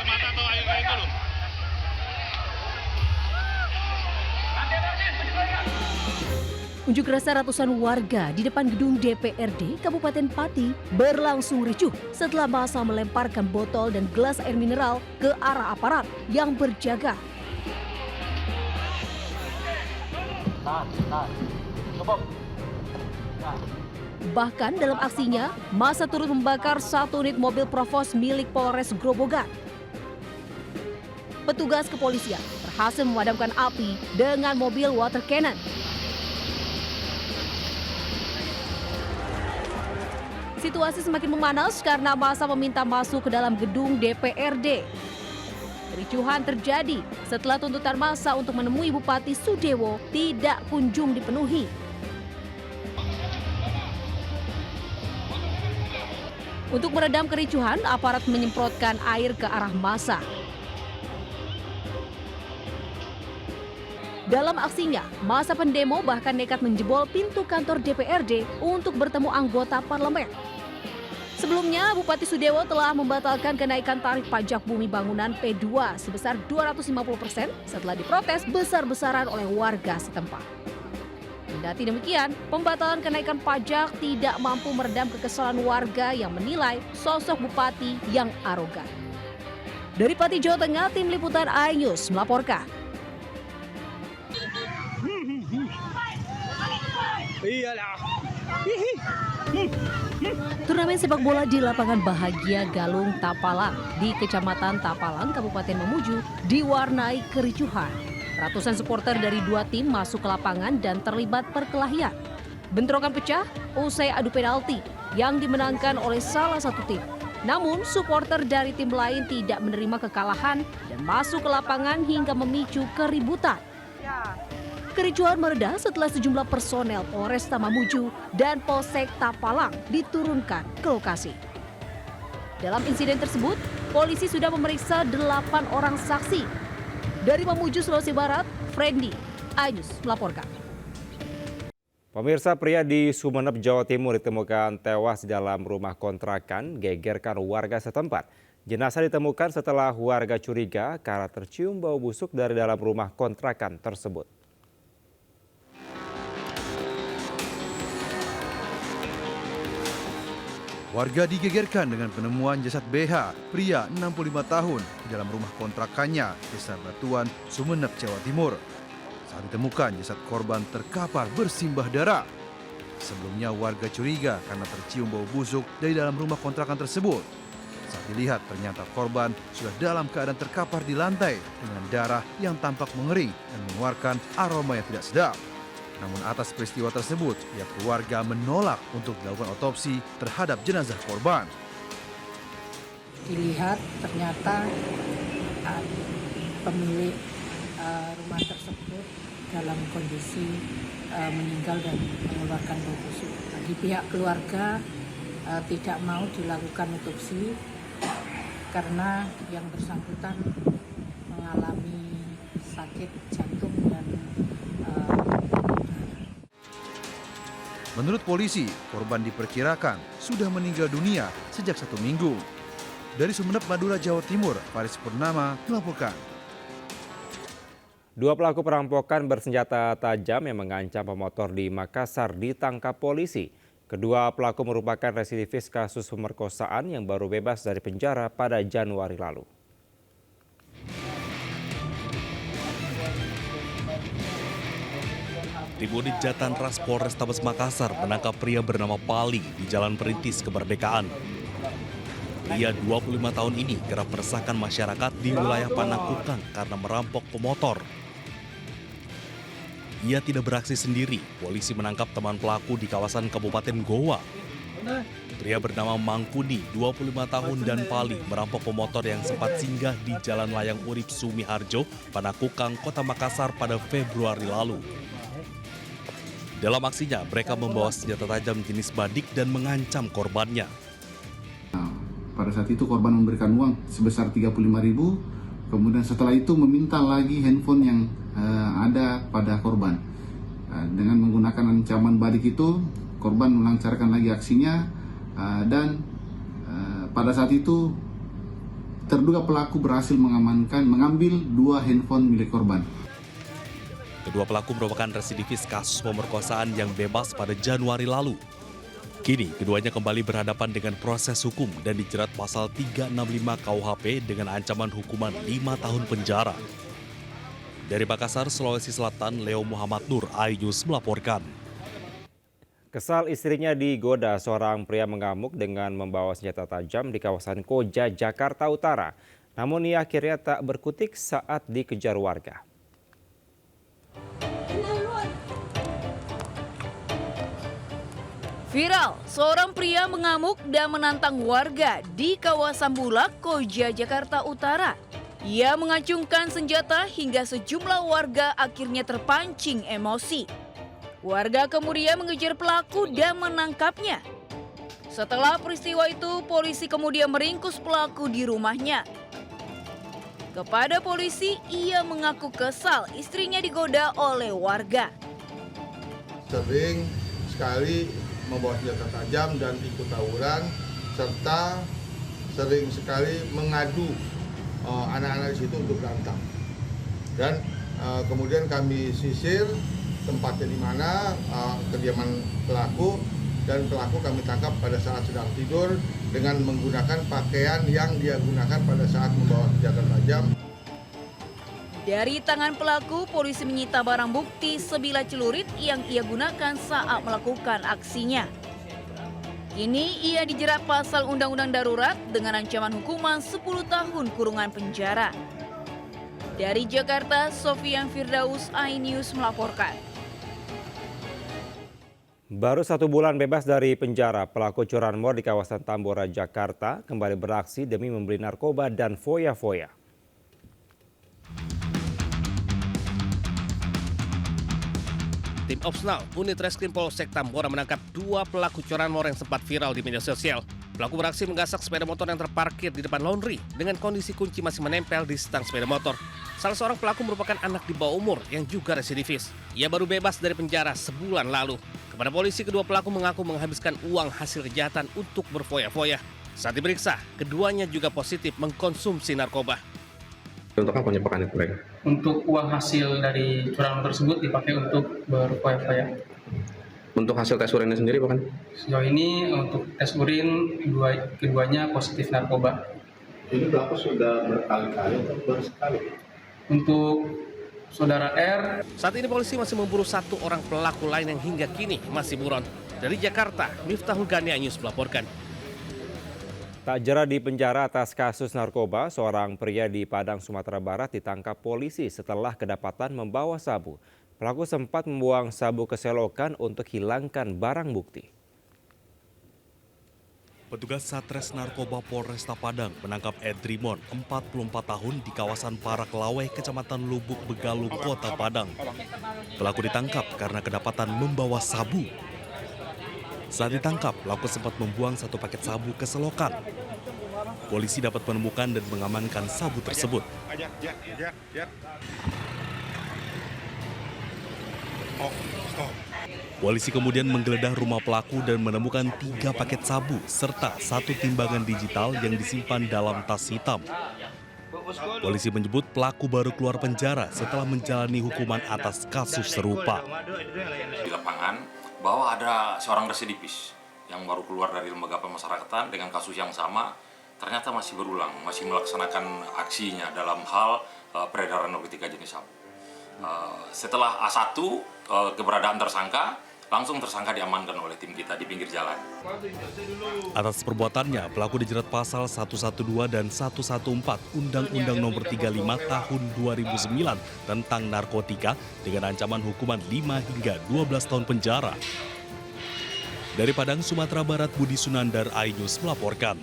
mata atau air itu loh. Unjuk rasa ratusan warga di depan gedung DPRD Kabupaten Pati berlangsung ricuh setelah massa melemparkan botol dan gelas air mineral ke arah aparat yang berjaga. Bahkan dalam aksinya, massa turut membakar satu unit mobil provos milik Polres Grobogan. Petugas kepolisian berhasil memadamkan api dengan mobil water cannon. Situasi semakin memanas karena massa meminta masuk ke dalam gedung DPRD. Kericuhan terjadi setelah tuntutan massa untuk menemui Bupati Sudewo tidak kunjung dipenuhi. Untuk meredam kericuhan, aparat menyemprotkan air ke arah massa. Dalam aksinya, massa pendemo bahkan nekat menjebol pintu kantor DPRD untuk bertemu anggota parlemen. Sebelumnya, Bupati Sudewo telah membatalkan kenaikan tarif pajak bumi bangunan P2 sebesar 250% setelah diprotes besar-besaran oleh warga setempat. Kendati demikian, pembatalan kenaikan pajak tidak mampu meredam kekesalan warga yang menilai sosok Bupati yang arogan. Dari Pati, Jawa Tengah, tim liputan iNews melaporkan. Turnamen sepak bola di lapangan Bahagia Galung Tapalang di Kecamatan Tapalang, Kabupaten Mamuju diwarnai kericuhan. Ratusan supporter dari dua tim masuk ke lapangan dan terlibat perkelahian. Bentrokan pecah usai adu penalti yang dimenangkan oleh salah satu tim. Namun supporter dari tim lain tidak menerima kekalahan dan masuk ke lapangan hingga memicu keributan. Kericuhan mereda setelah sejumlah personel Polresta Mamuju dan Polsek Tapalang diturunkan ke lokasi. Dalam insiden tersebut, polisi sudah memeriksa 8 orang saksi. Dari Mamuju, Sulawesi Barat, Frendy, iNews melaporkan. Pemirsa, pria di Sumeneb, Jawa Timur ditemukan tewas di dalam rumah kontrakan, gegerkan warga setempat. Jenazah ditemukan setelah warga curiga karena tercium bau busuk dari dalam rumah kontrakan tersebut. Warga digegerkan dengan penemuan jasad BH, pria 65 tahun, di dalam rumah kontrakannya, Desa Batuan, Sumeneb, Jawa Timur. Saat ditemukan, jasad korban terkapar bersimbah darah. Sebelumnya warga curiga karena tercium bau busuk dari dalam rumah kontrakan tersebut. Saat dilihat, ternyata korban sudah dalam keadaan terkapar di lantai dengan darah yang tampak mengering dan mengeluarkan aroma yang tidak sedap. Namun atas peristiwa tersebut, pihak keluarga menolak untuk dilakukan otopsi terhadap jenazah korban. Dilihat ternyata pemilik rumah tersebut dalam kondisi meninggal dan mengeluarkan bau busuk. Di pihak keluarga tidak mau dilakukan otopsi karena yang bersangkutan mengalami sakit jantung dan Menurut polisi, korban diperkirakan sudah meninggal dunia sejak 1 minggu. Dari Sumeneb, Madura, Jawa Timur, Faris Purnama melaporkan. Dua pelaku perampokan bersenjata tajam yang mengancam pemotor di Makassar ditangkap polisi. Kedua pelaku merupakan residivis kasus pemerkosaan yang baru bebas dari penjara pada Januari lalu. Tim unit Jatan Ras Polrestabes Makassar menangkap pria bernama Pali di Jalan Perintis Kemerdekaan. Pria 25 tahun ini kerap meresahkan masyarakat di wilayah Panakukang karena merampok pemotor. Ia tidak beraksi sendiri, polisi menangkap teman pelaku di kawasan Kabupaten Goa. Pria bernama Mangkuni, 25 tahun dan Pali merampok pemotor yang sempat singgah di Jalan Layang Urip Sumiharjo, Panakukang, Kota Makassar pada Februari lalu. Dalam aksinya, mereka membawa senjata tajam jenis badik dan mengancam korbannya. Pada saat itu korban memberikan uang sebesar 35.000, kemudian setelah itu meminta lagi handphone yang ada pada korban. Dengan menggunakan ancaman badik itu, korban melancarkan lagi aksinya dan pada saat itu terduga pelaku berhasil mengambil 2 handphone milik korban. Kedua pelaku merupakan residivis kasus pemerkosaan yang bebas pada Januari lalu. Kini, keduanya kembali berhadapan dengan proses hukum dan dijerat pasal 365 KUHP dengan ancaman hukuman 5 tahun penjara. Dari Makassar, Sulawesi Selatan, Leo Muhammad Nur, iNews melaporkan. Kesal istrinya digoda, seorang pria mengamuk dengan membawa senjata tajam di kawasan Koja, Jakarta Utara. Namun ia akhirnya tak berkutik saat dikejar warga. Viral, seorang pria mengamuk dan menantang warga di kawasan Bulak, Koja, Jakarta Utara. Ia mengacungkan senjata hingga sejumlah warga akhirnya terpancing emosi. Warga kemudian mengejar pelaku dan menangkapnya. Setelah peristiwa itu, polisi kemudian meringkus pelaku di rumahnya. Kepada polisi, ia mengaku kesal istrinya digoda oleh warga. Sering sekali membawa senjata tajam dan ikut tawuran, serta sering sekali mengadu anak-anak di situ untuk berantem. Dan kemudian kami sisir tempatnya di mana kediaman pelaku, dan pelaku kami tangkap pada saat sedang tidur dengan menggunakan pakaian yang dia gunakan pada saat membawa senjata tajam. Dari tangan pelaku, polisi menyita barang bukti sebilah celurit yang ia gunakan saat melakukan aksinya. Kini ia dijerat pasal Undang-Undang Darurat dengan ancaman hukuman 10 tahun kurungan penjara. Dari Jakarta, Sofian Firdaus, iNews melaporkan. Baru 1 bulan bebas dari penjara, pelaku curanmor di kawasan Tambora, Jakarta kembali beraksi demi membeli narkoba dan foya-foya. Tim Opsnal, unit Reskrim Polsek Tambora menangkap 2 pelaku curanmor yang sempat viral di media sosial. Pelaku beraksi menggasak sepeda motor yang terparkir di depan laundry dengan kondisi kunci masih menempel di stang sepeda motor. Salah seorang pelaku merupakan anak di bawah umur yang juga residivis. Ia baru bebas dari penjara sebulan lalu. Kepada polisi, kedua pelaku mengaku menghabiskan uang hasil kejahatan untuk berfoya-foya. Saat diperiksa, keduanya juga positif mengkonsumsi narkoba. Untuk apa penyepakan itu mereka? Untuk uang hasil dari curanmor tersebut dipakai untuk berfoya-foya. Untuk hasil tes urinnya sendiri bukan? Sejauh ini untuk tes urin keduanya positif narkoba. Ini pelaku sudah berkali-kali atau baru sekali? Untuk saudara R, Saat ini polisi masih memburu 1 orang pelaku lain yang hingga kini masih buron. Dari Jakarta, Miftahul Gani, iNews melaporkan. Tak jera di penjara atas kasus narkoba, seorang pria di Padang, Sumatera Barat ditangkap polisi setelah kedapatan membawa sabu. Pelaku sempat membuang sabu ke selokan untuk hilangkan barang bukti. Petugas Satres Narkoba Polresta Padang menangkap Edrimon, 44 tahun di kawasan Paraklaweh, Kecamatan Lubuk Begaluh, Kota Padang. Pelaku ditangkap karena kedapatan membawa sabu. Saat ditangkap, pelaku sempat membuang 1 paket sabu ke selokan. Polisi dapat menemukan dan mengamankan sabu tersebut. Polisi kemudian menggeledah rumah pelaku dan menemukan 3 paket sabu serta 1 timbangan digital yang disimpan dalam tas hitam. Polisi menyebut pelaku baru keluar penjara setelah menjalani hukuman atas kasus serupa. Di lapangan bahwa ada seorang residivis yang baru keluar dari lembaga pemasyarakatan dengan kasus yang sama, ternyata masih berulang, masih melaksanakan aksinya dalam hal peredaran narkotika jenis sabu. Setelah A1 keberadaan tersangka, langsung tersangka diamankan oleh tim kita di pinggir jalan. Atas perbuatannya, pelaku dijerat pasal 112 dan 114 Undang-Undang Nomor 35 Tahun 2009 tentang narkotika dengan ancaman hukuman 5 hingga 12 tahun penjara. Dari Padang, Sumatera Barat, Budi Sunandar, iNews melaporkan.